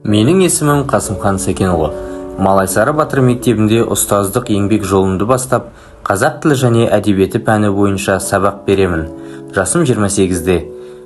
Менің есімім Қасымхан Сәкенұлы. Малайсары Батыр мектебінде ұстаздық еңбек жолымды бастап, қазақ тілі және әдебиеті пәні бойынша сабақ беремін. Жасым 28-де.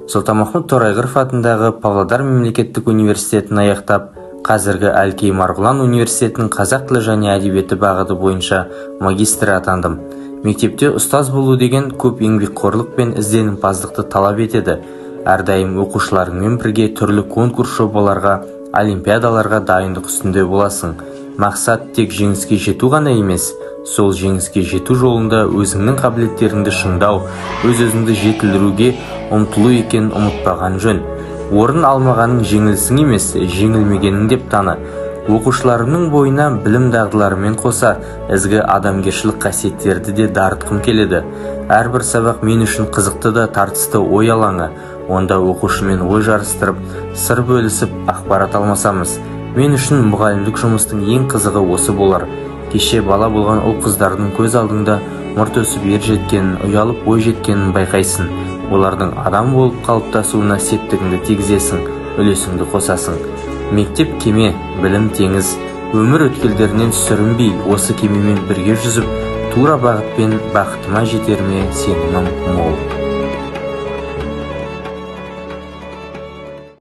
Сұлтанмахмұт Торайғыров атындағы Павлодар мемлекеттік университетін аяқтап, қазіргі Әлкей Марғұлан университетінің қазақ тілі және әдебиеті бағыты бойынша магистр атандым. Мектепте ұстаз болу деген көп еңбекқорлық пен ізденімпаздықты талап етеді. Әрдайым оқушыларыңмен бірге түрлі конкурс жобаларға, олимпиадаларға дайындық үстінде боласың. Мақсат тек жеңіске жету ғана емес, сол жеңіске жету жолында өзіңнің қабілеттеріңді шыңдау, өз-өзіңді жетілдіруге ұмтылу екенін ұмытпаған жөн. Орын алмағаның жеңілсің емес, жеңілмегенің деп таны. Оқушыларымның бойына білім дағдыларымен қоса, ізгі адамгершілік қасиеттерді де дарытқым келеді. Әрбір сабақ мен үшін қызықты да тартысты ой алаңы. Онда оқушымен ой жарыстырып, сыр бөлісіп, ақпарат алмасамыз. Мен үшін мұғалімдік жұмыстың ең қызығы осы болар. Кеше бала болған ұл қыздардың көз алдыңда мұрт өсіп ер жеткенін, ұялып ой жеткенін байқайсың. Олардың адам болып қалыптасуына септігіңді тигізесің, үлесіңді қосасың. Мектеп кеме, білім теңіз. Өмір өткелдерінен сүрінбей, осы кемемен бірге жүзіп, тура бағытпен бақытыма жетеріме сенімім мол.